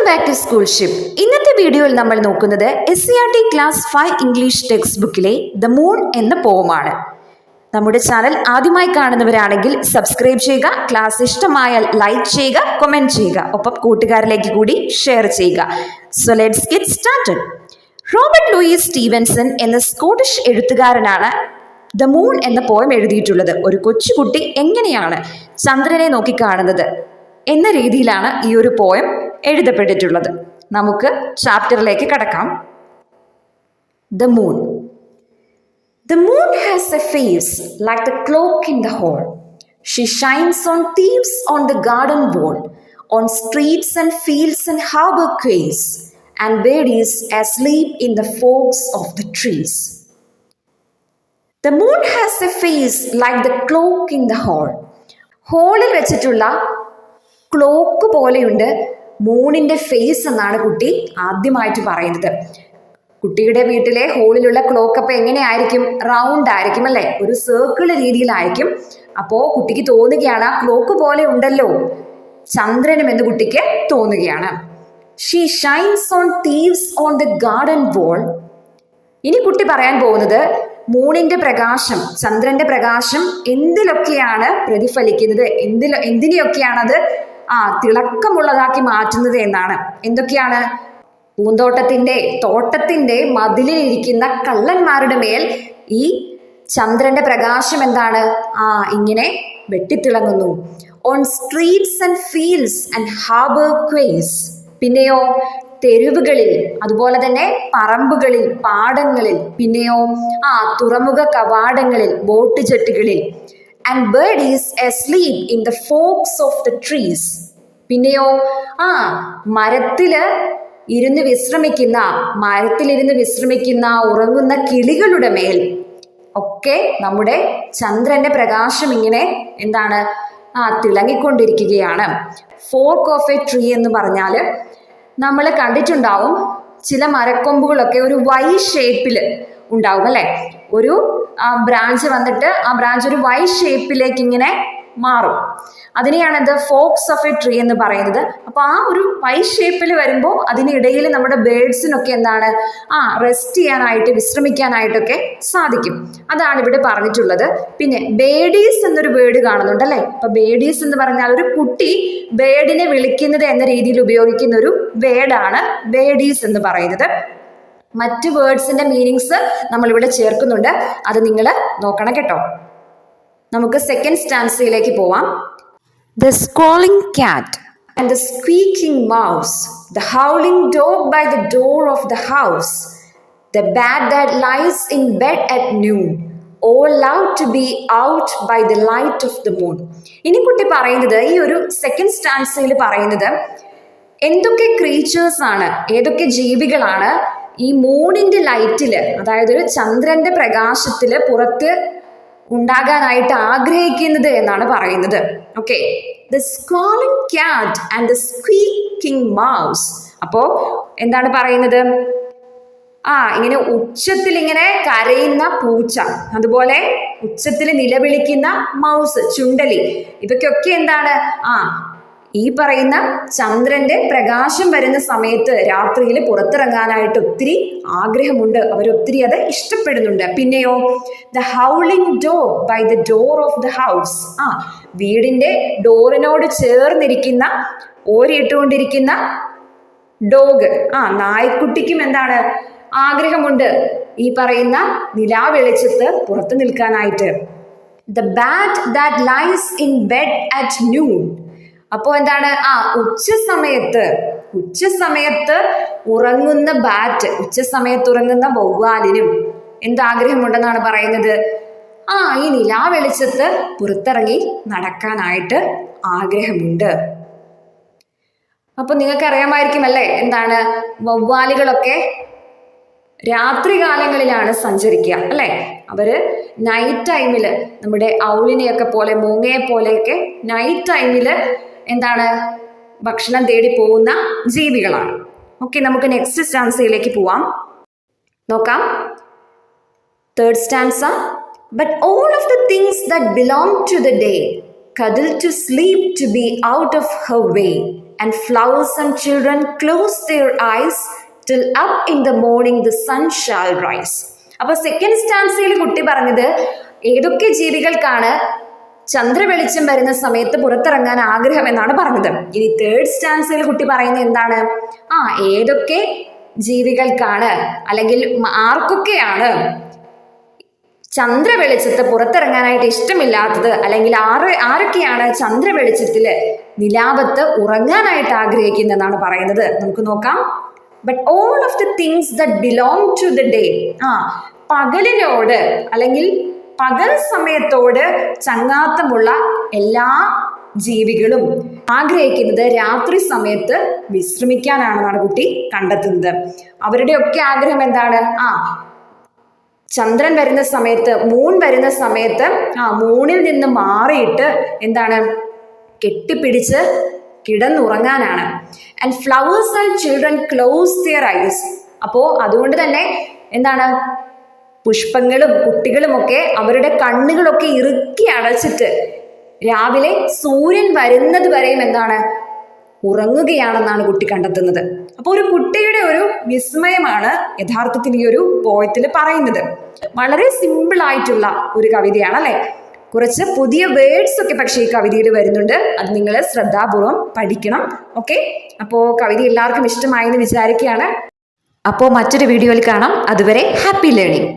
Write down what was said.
Back to school ship. ഇന്നത്തെ വീഡിയോയിൽ നമ്മൾ നോക്കുന്നത് SCERT ക്ലാസ് 5 ഇംഗ്ലീഷ് ടെക്സ്റ്റ് ബുക്കിലെ ദ മൂൺ എന്ന പോമാണ്. നമ്മുടെ ചാനൽ ആദ്യമായി കാണുന്നവരാണെങ്കിൽ സബ്സ്ക്രൈബ് ചെയ്യുക, ക്ലാസ് ഇഷ്ടമായാൽ ലൈക്ക് ചെയ്യുക, കമന്റ് ചെയ്യുക, ഒപ്പം കൂട്ടുകാരിലേക്ക് കൂടി ഷെയർ ചെയ്യുക. So let's get started. Robert Louis Stevenson എന്ന സ്കോട്ടിഷ് എഴുത്തുകാരനാണ് ദ മൂൺ എന്ന പോയം എഴുതിയിട്ടുള്ളത്. ഒരു കൊച്ചുകുട്ടി എങ്ങനെയാണ് ചന്ദ്രനെ നോക്കിക്കാണുന്നത് എന്ന രീതിയിലാണ് ഈ ഒരു പോയം എഴുതപ്പെട്ടിട്ടുള്ളത്. നമുക്ക് ചാപ്റ്ററിലേക്ക് കടക്കാം. The moon. The moon has a face like the clock in the hall. She shines on thieves on the garden wall, on streets and fields and harbor quays, and birdies asleep in the forks of the trees. The moon has a face like the clock in the hall. ഹോളിൽ വെച്ചിട്ടുള്ള clock പോലെയുണ്ട് മൂണിൻ്റെ face എന്നാണ് കുട്ടി ആദ്യമായിട്ട് പറയുന്നത്. കുട്ടിയുടെ വീട്ടിലെ ഹോളിലുള്ള clock അപ്പം എങ്ങനെയായിരിക്കും? റൗണ്ട് ആയിരിക്കും അല്ലേ, ഒരു സർക്കിൾ രീതിയിലായിരിക്കും. അപ്പോൾ കുട്ടിക്ക് തോന്നുകയാണ് ആ ക്ലോക്ക് പോലെ ഉണ്ടല്ലോ ചന്ദ്രനും എന്ന് കുട്ടിക്ക് തോന്നുകയാണ്. She shines on thieves on the garden wall. ഇനി കുട്ടി പറയാൻ പോകുന്നത് മൂണിന്റെ പ്രകാശം, ചന്ദ്രന്റെ പ്രകാശം എന്തിലൊക്കെയാണ് പ്രതിഫലിക്കുന്നത്, എന്തിനെയൊക്കെയാണത് തിളക്കമുള്ളതാക്കി മാറ്റുന്നത് എന്നാണ്. എന്തൊക്കെയാണ്? തോട്ടത്തിന്റെ മതിലിലിരിക്കുന്ന കള്ളന്മാരുടെ മേൽ ഈ ചന്ദ്രന്റെ പ്രകാശം എന്താണ്? ഇങ്ങനെ വെട്ടിത്തിളങ്ങുന്നു. On streets and fields and harbour quays. പിന്നെയോ തെരുവുകളിൽ, അതുപോലെ തന്നെ പറമ്പുകളിൽ, പാടങ്ങളിൽ, പിന്നെയോ തുറമുഖ കവാടങ്ങളിൽ, ബോട്ട് ജെട്ടുകളിൽ. And birdies asleep in the forks of the trees. പിന്നെയോ മരത്തിലിരുന്ന് വിശ്രമിക്കുന്ന ഉറങ്ങുന്ന കിളികളുടെ മേൽ ഒക്കെ നമ്മുടെ ചന്ദ്രന്റെ പ്രകാശം ഇങ്ങനെ എന്താണ് തിളങ്ങിക്കൊണ്ടിരിക്കുകയാണ്. ഫോർക്ക് ഓഫ് എ ട്രീ എന്ന് പറഞ്ഞാൽ നമ്മൾ കണ്ടിട്ടുണ്ടാവും, ചില മരക്കൊമ്പുകളൊക്കെ ഒരു വൈ ഷേപ്പിൽ ഉണ്ടാവും അല്ലെ. ഒരു ബ്രാഞ്ച് വന്നിട്ട് ആ ബ്രാഞ്ച് ഒരു വൈ ഷേപ്പിലേക്ക് ഇങ്ങനെ മാറും. അതിനെയാണ് the forks of a tree എന്ന് പറയുന്നത്. അപ്പോൾ ആ ഒരു വൈ ഷേപ്പിൽ വരുമ്പോൾ അതിനിടയിൽ നമ്മുടെ ബേർഡ്സിനൊക്കെ എന്താണ് റെസ്റ്റ് ചെയ്യാനായിട്ട്, വിശ്രമിക്കാനായിട്ടൊക്കെ സാധിക്കും. അതാണ് ഇവിടെ പറഞ്ഞിട്ടുള്ളത്. പിന്നെ ബേഡീസ് എന്നൊരു വേർഡ് കാണുന്നുണ്ട് അല്ലേ. അപ്പൊ ബേഡീസ് എന്ന് പറഞ്ഞാൽ ഒരു കുട്ടി ബേർഡിനെ വിളിക്കുന്നത് എന്ന രീതിയിൽ ഉപയോഗിക്കുന്ന ഒരു വേർഡാണ് ബേഡീസ് എന്ന് പറയുന്നത്. മറ്റ് വേർഡ്സിന്റെ മീനിങ്സ് നമ്മളിവിടെ ചേർക്കുന്നുണ്ട്, അത് നിങ്ങൾ നോക്കണം കേട്ടോ. നമുക്ക് സെക്കൻഡ് സ്റ്റാൻസയിലേക്ക് പോവാം. The squalling cat and the squeaking mouse, the howling dog by the door of the house, the bat that lies in bed at noon, all love to be out by the light of the moon. ഇനി കുട്ടി പറയുന്നത്, ഈ ഒരു second സ്റ്റാൻസയിൽ പറയുന്നത് എന്തൊക്കെ creatures ആണ്, ഏതൊക്കെ ജീവികളാണ് ഈ മൂണിന്റെ ലൈറ്റില്, അതായത് ഒരു ചന്ദ്രന്റെ പ്രകാശത്തില് പുറത്ത് ഉണ്ടാകാനായിട്ട് ആഗ്രഹിക്കുന്നത് എന്നാണ് പറയുന്നത്. Okay, the squalling cat and the squeaking mouse. അപ്പോ എന്താണ് പറയുന്നത്? ഇങ്ങനെ ഉച്ചത്തിൽ ഇങ്ങനെ കരയുന്ന പൂച്ച, അതുപോലെ ഉച്ചത്തിൽ നിലവിളിക്കുന്ന മൗസ്, ചുണ്ടലി, ഇവയ്ക്കൊക്കെ എന്താണ് ഈ പറയുന്ന ചന്ദ്രന്റെ പ്രകാശം വരുന്ന സമയത്ത് രാത്രിയിൽ പുറത്തിറങ്ങാനായിട്ട് ഒത്തിരി ആഗ്രഹമുണ്ട്, അവരൊത്തിരി അത് ഇഷ്ടപ്പെടുന്നുണ്ട്. പിന്നെയോ the howling dog by the door of the house. വീടിന്റെ ഡോറിനോട് ചേർന്നിരിക്കുന്ന, ഓരിയിട്ടുകൊണ്ടിരിക്കുന്ന ഡോഗ്, നായ്ക്കുട്ടിക്കും എന്താണ് ആഗ്രഹമുണ്ട് ഈ പറയുന്ന നിലാവെളിച്ചത്ത് പുറത്തു നിൽക്കാനായിട്ട്. The bat that lies in bed at noon. അപ്പോൾ എന്താണ് ഉച്ചസമയത്ത് ഉറങ്ങുന്ന ബാറ്റ്, ഉച്ചസമയത്ത് ഉറങ്ങുന്ന വവ്വാലിനും എന്താഗ്രഹമുണ്ടെന്നാണ് പറയുന്നത്? ഈ നിലാവെളിച്ചത്ത് പുറത്തിറങ്ങി നടക്കാനായിട്ട് ആഗ്രഹമുണ്ട്. അപ്പൊ നിങ്ങൾക്ക് അറിയാമായിരിക്കും അല്ലേ, എന്താണ് വവ്വാലുകളൊക്കെ രാത്രികാലങ്ങളിലാണ് സഞ്ചരിക്കുക അല്ലെ. അവര് നൈറ്റ് ടൈമില് നമ്മുടെ ഔളിനെയൊക്കെ പോലെ, മൂങ്ങയെ പോലെയൊക്കെ നൈറ്റ് ടൈമില് എന്താണ് ഭക്ഷണം തേടി പോകുന്ന ജീവികളാണ്. ഓക്കെ, നമുക്ക് നെക്സ്റ്റ് സ്റ്റാൻസയിലേക്ക് പോവാം. നോക്കാം. Third stanza. But all of the things that belong to the day cuddle to sleep to be out of her way. and flowers and children close their eyes till up in the morning the sun shall rise. അപ്പൊ second സ്റ്റാൻസയിൽ കുട്ടി പറഞ്ഞത് ഏതൊക്കെ ജീവികൾക്കാണ് ചന്ദ്രവെളിച്ചം വരുന്ന സമയത്ത് പുറത്തിറങ്ങാൻ ആഗ്രഹം എന്നാണ് പറഞ്ഞത്. ഇനി തേർഡ് സ്റ്റാൻസയിൽ കുട്ടി പറയുന്നത് എന്താണ്? ഏതൊക്കെ ജീവികൾക്കാണ് അല്ലെങ്കിൽ ആർക്കൊക്കെയാണ് ചന്ദ്രവെളിച്ചത്ത് പുറത്തിറങ്ങാനായിട്ട് ഇഷ്ടമില്ലാത്തത്, അല്ലെങ്കിൽ ആരൊക്കെയാണ് ചന്ദ്രവെളിച്ചത്തില് നിലാവത്ത് ഉറങ്ങാനായിട്ട് ആഗ്രഹിക്കുന്നതെന്നാണ് പറയുന്നത്. നമുക്ക് നോക്കാം. But all of the things that belong to the day, പകലിനോട് അല്ലെങ്കിൽ പകൽ സമയത്തോട് ചങ്ങാത്തമുള്ള എല്ലാ ജീവികളും ആഗ്രഹിക്കുന്നത് രാത്രി സമയത്ത് വിശ്രമിക്കാനാണെന്നാണ് കുട്ടി കണ്ടെത്തുന്നത്. അവരുടെയൊക്കെ ആഗ്രഹം എന്താണ്? ചന്ദ്രൻ വരുന്ന സമയത്ത്, മൂൺ വരുന്ന സമയത്ത് മൂണിൽ നിന്ന് മാറിയിട്ട് എന്താണ്, കെട്ടിപ്പിടിച്ച് കിടന്നുറങ്ങാനാണ്. And flowers and children close their eyes. അപ്പോൾ അതുകൊണ്ട് തന്നെ എന്താണ്, പുഷ്പങ്ങളും കുട്ടികളുമൊക്കെ അവരുടെ കണ്ണുകളൊക്കെ ഇറുക്കി അടച്ചിട്ട് രാവിലെ സൂര്യൻ വരുന്നത് വരെയും എന്താണ്, ഉറങ്ങുകയാണെന്നാണ് കുട്ടി കണ്ടെത്തുന്നത്. അപ്പോൾ ഒരു കുട്ടിയുടെ ഒരു വിസ്മയമാണ് യഥാർത്ഥത്തിൽ ഈ ഒരു പോയത്തിൽ പറയുന്നത്. വളരെ സിമ്പിൾ ആയിട്ടുള്ള ഒരു കവിതയാണ് അല്ലെ. കുറച്ച് പുതിയ വേർഡ്സ് ഒക്കെ പക്ഷേ ഈ കവിതയിൽ വരുന്നുണ്ട്. അത് നിങ്ങൾ ശ്രദ്ധാപൂർവം പഠിക്കണം. ഓക്കെ, അപ്പോൾ കവിത എല്ലാവർക്കും ഇഷ്ടമായി എന്ന് വിചാരിക്കുകയാണ്. അപ്പോൾ മറ്റൊരു വീഡിയോയിൽ കാണാം. അതുവരെ ഹാപ്പി ലേണിംഗ്.